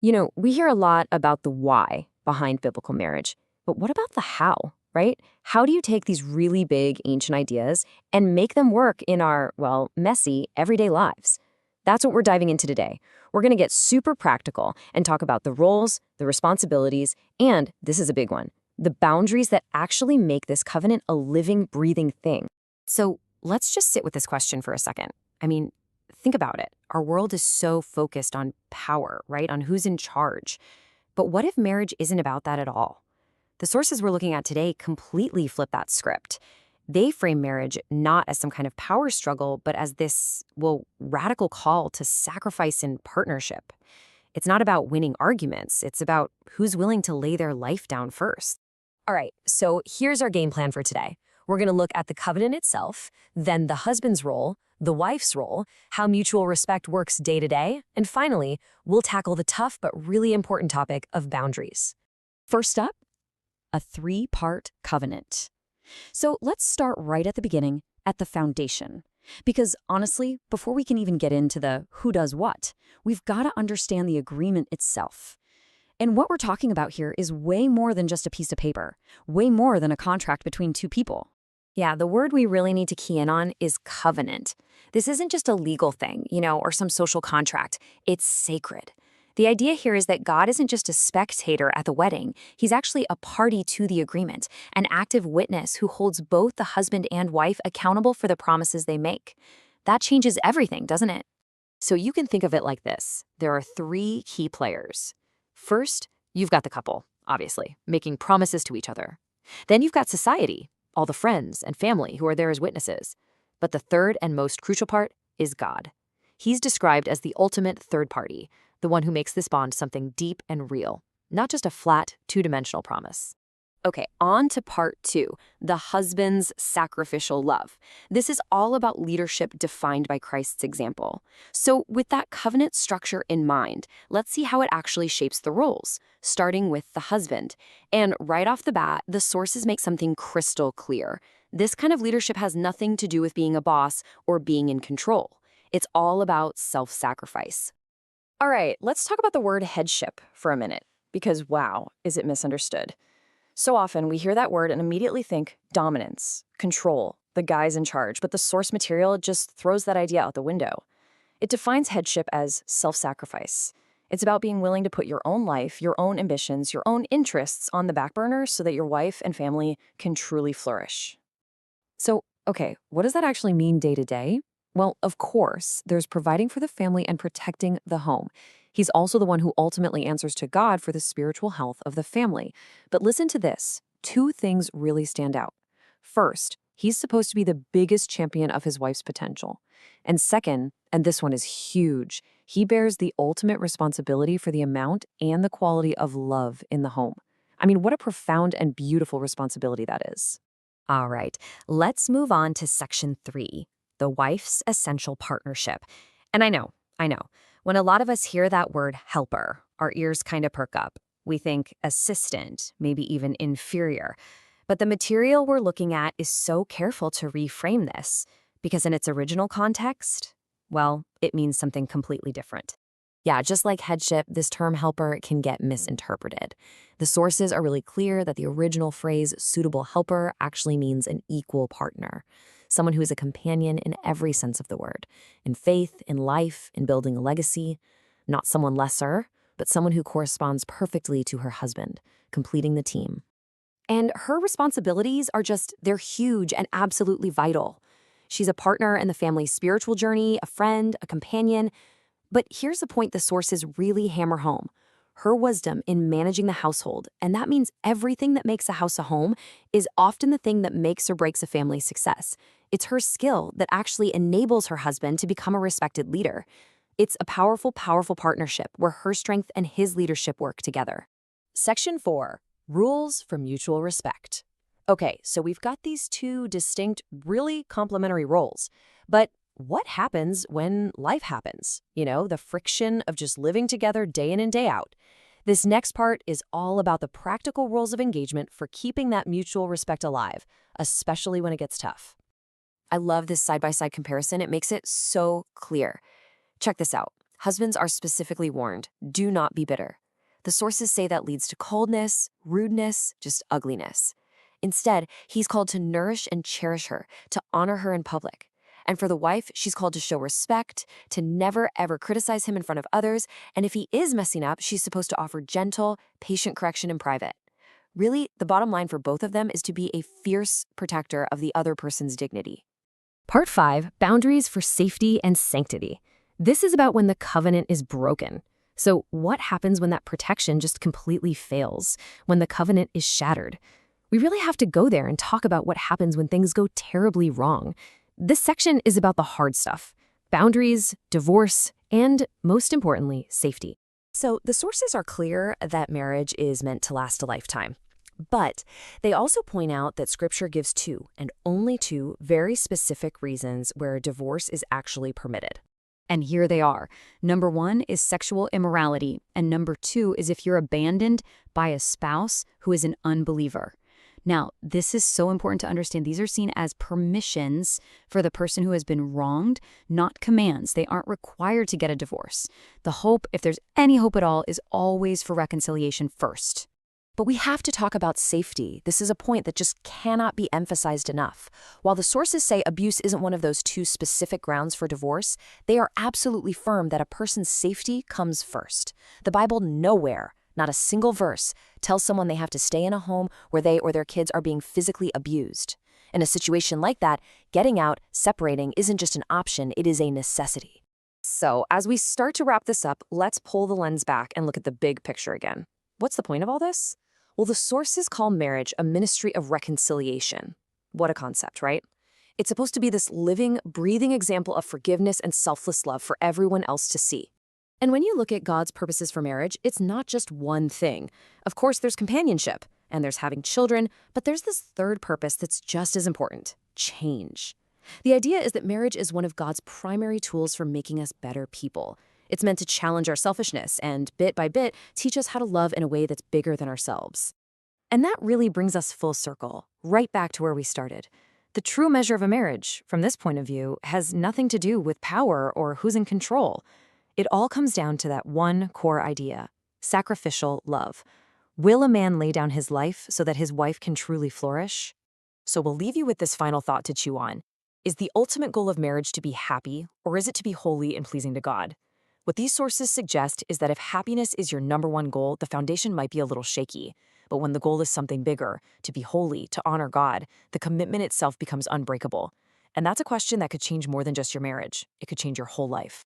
We hear a lot about the why behind biblical marriage, but what about the how, right? How do you take these really big ancient ideas and make them work in our, well, messy everyday lives? That's what we're diving into today. We're going to get super practical and talk about the roles, the responsibilities, and this is a big one, the boundaries that actually make this covenant a living, breathing thing. So let's just sit with this question for a second. I mean, think about it. Our world is so focused on power, right? On who's in charge. But what if marriage isn't about that at all? The sources we're looking at today completely flip that script. They frame marriage not as some kind of power struggle, but as this, well, radical call to sacrifice in partnership. It's not about winning arguments. It's about who's willing to lay their life down first. All right, so here's our game plan for today. We're going to look at the covenant itself, then the husband's role, the wife's role, how mutual respect works day to day, and finally, we'll tackle the tough but really important topic of boundaries. First up, a three-part covenant. So let's start right at the beginning, at the foundation. Because honestly, before we can even get into the who does what, we've got to understand the agreement itself. And what we're talking about here is way more than just a piece of paper, way more than a contract between two people. Yeah, the word we really need to key in on is covenant. This isn't just a legal thing, or some social contract. It's sacred. The idea here is that God isn't just a spectator at the wedding. He's actually a party to the agreement, an active witness who holds both the husband and wife accountable for the promises they make. That changes everything, doesn't it? So you can think of it like this. There are three key players. First, you've got the couple, obviously, making promises to each other. Then you've got society, all the friends and family who are there as witnesses. But the third and most crucial part is God. He's described as the ultimate third party, the one who makes this bond something deep and real, not just a flat, two-dimensional promise. Okay, on to part two, the husband's sacrificial love. This is all about leadership defined by Christ's example. So with that covenant structure in mind, let's see how it actually shapes the roles, starting with the husband. And right off the bat, the sources make something crystal clear. This kind of leadership has nothing to do with being a boss or being in control. It's all about self-sacrifice. All right, let's talk about the word headship for a minute, because wow, is it misunderstood. So often we hear that word and immediately think dominance, control, the guy's in charge, but the source material just throws that idea out the window. It defines headship as self-sacrifice. It's about being willing to put your own life, your own ambitions, your own interests on the back burner so that your wife and family can truly flourish. So, okay, what does that actually mean day to day? Well, of course, there's providing for the family and protecting the home. He's also the one who ultimately answers to God for the spiritual health of the family. But listen to this. Two things really stand out. First, he's supposed to be the biggest champion of his wife's potential. And second, and this one is huge, he bears the ultimate responsibility for the amount and the quality of love in the home. I mean, what a profound and beautiful responsibility that is. All right, let's move on to section 3, the wife's essential partnership. And I know, when a lot of us hear that word helper, our ears kind of perk up. We think assistant, maybe even inferior. But the material we're looking at is so careful to reframe this, because in its original context, well, it means something completely different. Yeah, just like headship, this term helper can get misinterpreted. The sources are really clear that the original phrase suitable helper actually means an equal partner, someone who is a companion in every sense of the word, in faith, in life, in building a legacy, not someone lesser, but someone who corresponds perfectly to her husband, completing the team. And her responsibilities they're huge and absolutely vital. She's a partner in the family's spiritual journey, a friend, a companion. But here's the point the sources really hammer home. Her wisdom in managing the household, and that means everything that makes a house a home, is often the thing that makes or breaks a family's success. It's her skill that actually enables her husband to become a respected leader. It's a powerful, powerful partnership where her strength and his leadership work together. Section 4, rules for mutual respect. Okay, so we've got these two distinct, really complementary roles. But what happens when life happens? The friction of just living together day in and day out. This next part is all about the practical rules of engagement for keeping that mutual respect alive, especially when it gets tough. I love this side-by-side comparison. It makes it so clear. Check this out. Husbands are specifically warned, do not be bitter. The sources say that leads to coldness, rudeness, just ugliness. Instead, he's called to nourish and cherish her, to honor her in public. And for the wife, she's called to show respect, to never ever criticize him in front of others, and if he is messing up, she's supposed to offer gentle, patient correction in private. Really, the bottom line for both of them is to be a fierce protector of the other person's dignity. Part 5, Boundaries for Safety and Sanctity. This is about when the covenant is broken. So what happens when that protection just completely fails, when the covenant is shattered? We really have to go there and talk about what happens when things go terribly wrong. This section is about the hard stuff: boundaries, divorce, and, most importantly, safety. So the sources are clear that marriage is meant to last a lifetime. But they also point out that Scripture gives two, and only two, very specific reasons where divorce is actually permitted. And here they are. Number 1 is sexual immorality, and number 2 is if you're abandoned by a spouse who is an unbeliever. Now, this is so important to understand. These are seen as permissions for the person who has been wronged, not commands. They aren't required to get a divorce. The hope, if there's any hope at all, is always for reconciliation first. But we have to talk about safety. This is a point that just cannot be emphasized enough. While the sources say abuse isn't one of those two specific grounds for divorce, they are absolutely firm that a person's safety comes first. The Bible nowhere, not a single verse, tells someone they have to stay in a home where they or their kids are being physically abused. In a situation like that, getting out, separating, isn't just an option, it is a necessity. So, as we start to wrap this up, let's pull the lens back and look at the big picture again. What's the point of all this? Well, the sources call marriage a ministry of reconciliation. What a concept, right? It's supposed to be this living, breathing example of forgiveness and selfless love for everyone else to see. And when you look at God's purposes for marriage, it's not just one thing. Of course, there's companionship, and there's having children, but there's this third purpose that's just as important: change. The idea is that marriage is one of God's primary tools for making us better people. It's meant to challenge our selfishness and, bit by bit, teach us how to love in a way that's bigger than ourselves. And that really brings us full circle, right back to where we started. The true measure of a marriage, from this point of view, has nothing to do with power or who's in control. It all comes down to that one core idea: sacrificial love. Will a man lay down his life so that his wife can truly flourish? So we'll leave you with this final thought to chew on. Is the ultimate goal of marriage to be happy, or is it to be holy and pleasing to God? What these sources suggest is that if happiness is your number one goal, the foundation might be a little shaky. But when the goal is something bigger, to be holy, to honor God, the commitment itself becomes unbreakable. And that's a question that could change more than just your marriage. It could change your whole life.